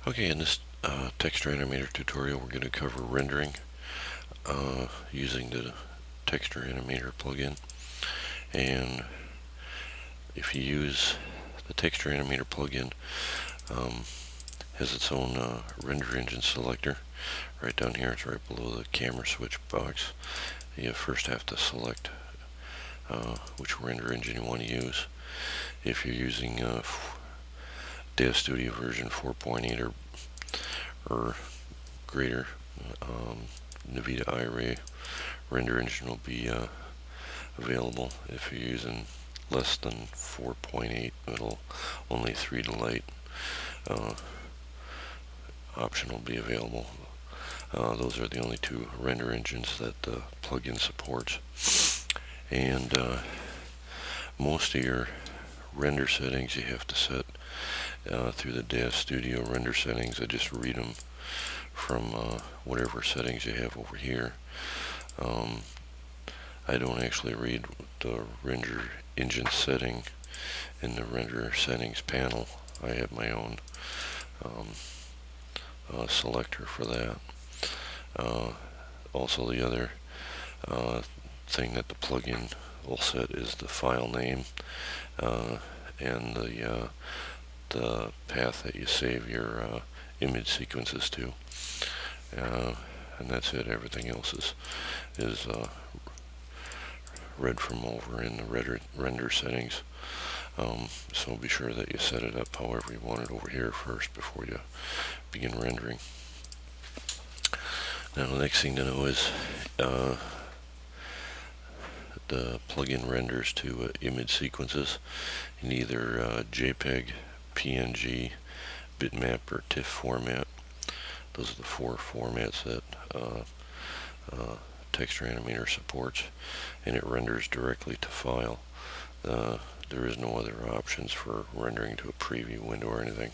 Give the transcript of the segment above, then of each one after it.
Okay, in this Texture Animator tutorial we're going to cover rendering using the Texture Animator plugin. And if you use the Texture Animator plugin, has its own render engine selector. Right down here, it's right below the camera switch box. You first have to select which render engine you want to use. If you're using Daz Studio version 4.8 or greater, NVIDIA iRay render engine will be available. If you're using less than 4.8, it'll only 3 to light option will be available. Those are the only two render engines that the plugin supports. And most of your render settings you have to set through the Daz Studio render settings. I just read them from whatever settings you have over here. I don't actually read the render engine setting in the render settings panel. I have my own selector for that. Also, the other thing that the plugin will set is the file name and the path that you save your image sequences to. And that's it. Everything else is read from over in the render settings. So be sure that you set it up however you want it over here first before you begin rendering. Now the next thing to know is the plugin renders to image sequences in either JPEG, PNG, bitmap, or TIFF format. Those are the four formats that Texture Animator supports, and it renders directly to file. There is no other options for rendering to a preview window or anything.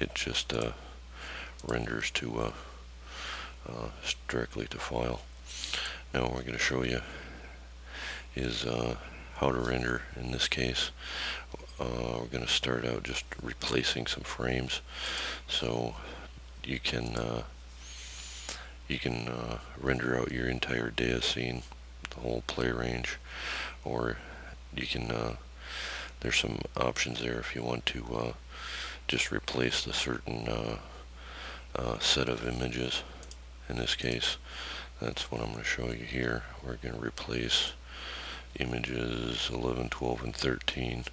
It just renders to directly to file. Now what we're going to show you is how to render. In this case, we're going to start out just replacing some frames, so you can render out your entire Daz scene, the whole play range, or you can there's some options there if you want to just replace the certain set of images. In this case, that's what I'm going to show you here. We're going to replace images 11, 12, and 13.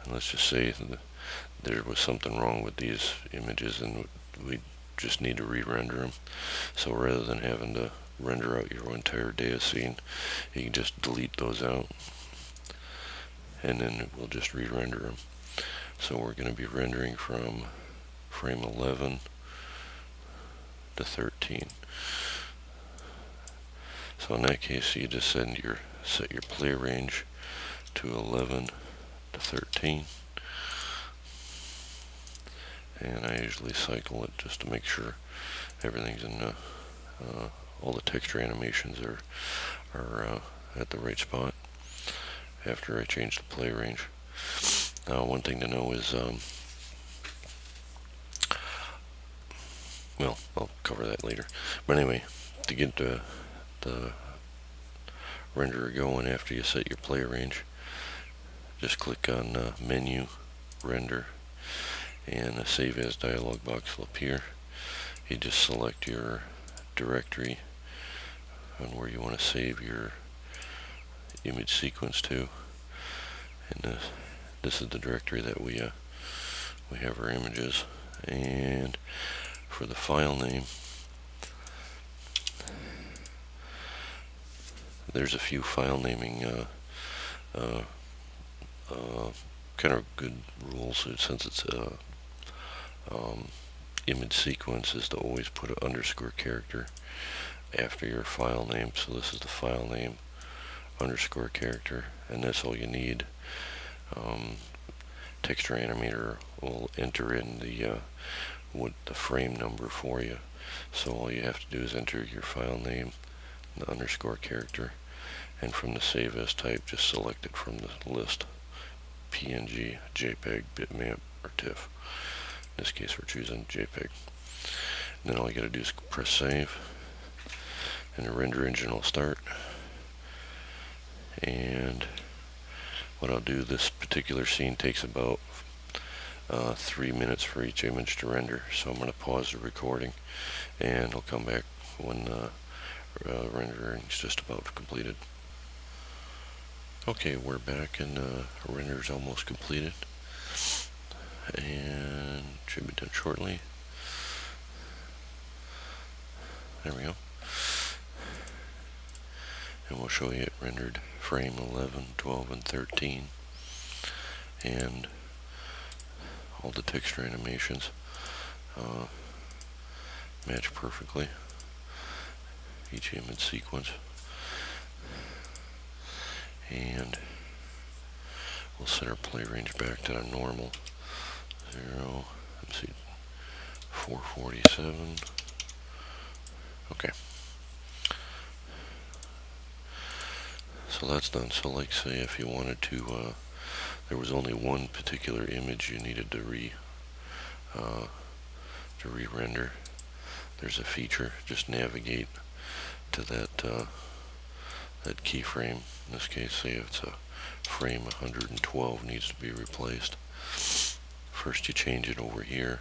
And let's just say that there was something wrong with these images and we just need to re-render them. So rather than having to render out your entire Daz scene, you can just delete those out and then we'll just re-render them. So we're going to be rendering from frame 11 to 13. So in that case, you just set your play range to 11 to 13. And I usually cycle it just to make sure everything's in all the texture animations are at the right spot after I change the play range. Now one thing to know is, well, I'll cover that later. But anyway, to get the renderer going after you set your play range, just click on Menu, Render, and a Save As dialog box will appear. You just select your directory and where you want to save your image sequence to, and this is the directory that we have our images. And for the file name, there's a few file naming kind of good rules. Since it's a image sequence, is to always put an underscore character after your file name. So this is the file name underscore character, and that's all you need. Texture Animator will enter in the frame number for you. So all you have to do is enter your file name, the underscore character, and from the Save As type, just select it from the list: PNG, JPEG, bitmap, or TIFF. In this case we're choosing JPEG. And then all you gotta do is press save, and the render engine will start. And what I'll do, this particular scene takes about 3 minutes for each image to render, so I'm going to pause the recording and I'll come back when rendering is just about completed. Okay, we're back and render is almost completed and should be done shortly. There we go. And we'll show you it rendered frame 11, 12, and 13, and all the texture animations match perfectly each image sequence. And we'll set our play range back to the normal 0, let's see, 447. Okay, so that's done. So like say if you wanted to there was only one particular image you needed to re-render, there's a feature. Just navigate to that that keyframe. In this case, say it's a frame 112 needs to be replaced. First you change it over here,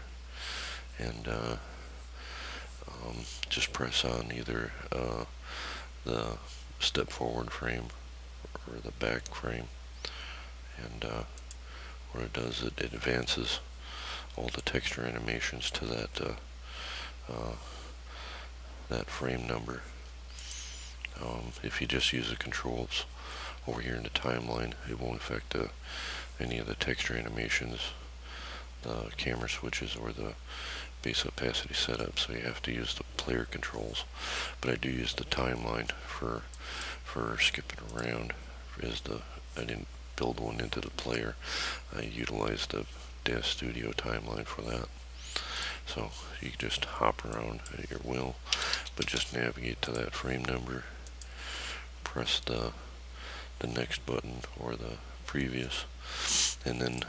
and just press on either the step forward frame or the back frame, and what it does, it advances all the texture animations to that that frame number. If you just use the controls over here in the timeline, it won't affect any of the texture animations, the camera switches, or the base opacity setup, so you have to use the player controls. But I do use the timeline for skipping around. I didn't build one into the player. I utilized the Daz Studio timeline for that. So you can just hop around at your will, but just navigate to that frame number, press the next button or the previous, and then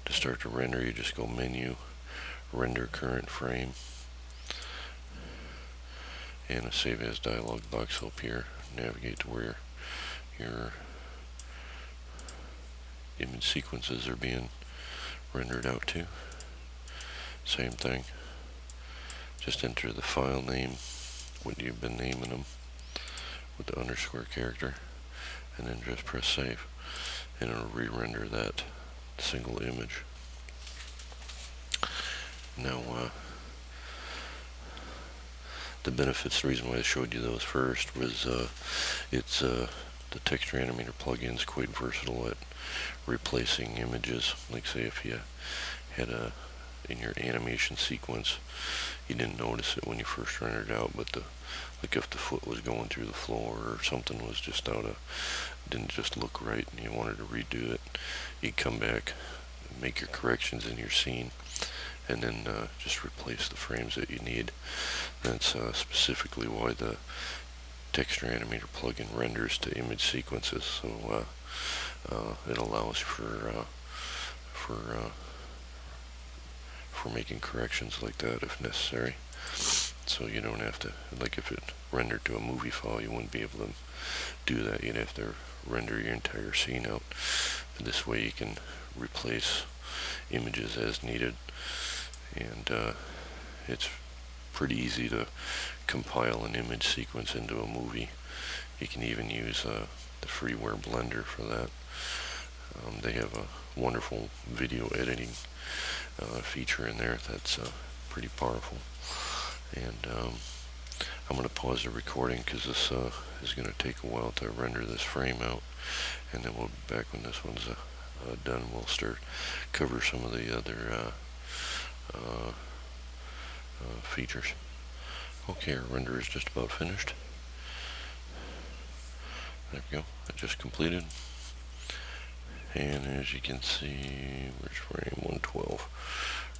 to start to render you just go menu, render current frame, and a save as dialog box up here. Navigate to where your image sequences are being rendered out to. Same thing, just enter the file name, what you've been naming them, with the underscore character, and then just press save, and it'll re-render that single image. Now the benefits, the reason why I showed you those first was it's the Texture Animator plugin is quite versatile at replacing images. Like say if you had in your animation sequence, you didn't notice it when you first rendered out, but like if the foot was going through the floor or something was just didn't just look right and you wanted to redo it, you'd come back and make your corrections in your scene, and then just replace the frames that you need. That's specifically why the Texture Animator plugin renders to image sequences, so it allows for making corrections like that if necessary. So you don't have to, like if it rendered to a movie file, you wouldn't be able to do that. You'd have to render your entire scene out. And this way you can replace images as needed, and it's pretty easy to compile an image sequence into a movie. You can even use the freeware blender for that. They have a wonderful video editing feature in there that's pretty powerful. And I'm going to pause the recording because this is going to take a while to render this frame out, and then we'll be back when this one's done. We'll start cover some of the other features. Okay, our render is just about finished. There we go, it just completed. And as you can see, where's frame 112?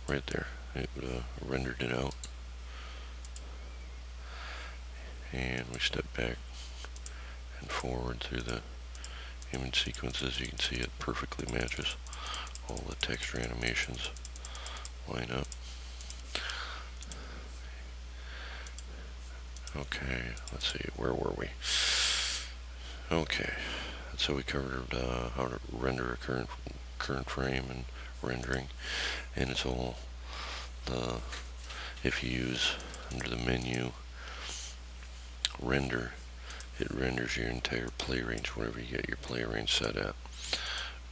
Right there, it rendered it out. And we step back and forward through the image sequences. You can see it perfectly matches all the texture animations line up. Okay, let's see, where were we? Okay, so we covered how to render a current frame and rendering, and it's all if you use under the menu render, it renders your entire play range wherever you get your play range set at.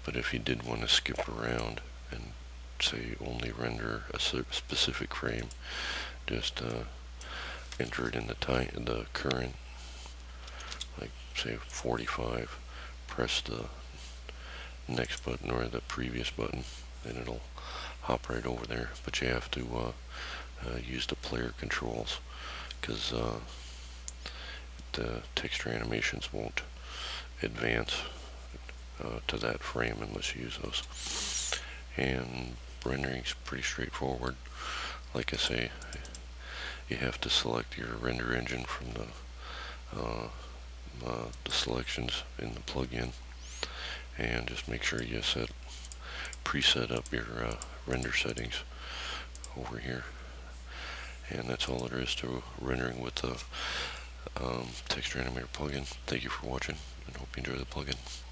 But if you did want to skip around and say only render a specific frame, just enter it in the current, like say 45, press the next button or the previous button, and it'll hop right over there. But you have to use the player controls, because the texture animations won't advance to that frame unless you use those. And rendering's pretty straightforward. Like I say, you have to select your render engine from the selections in the plugin, and just make sure you preset up your render settings over here. And that's all there is to rendering with the Texture Animator plugin. Thank you for watching, and hope you enjoy the plugin.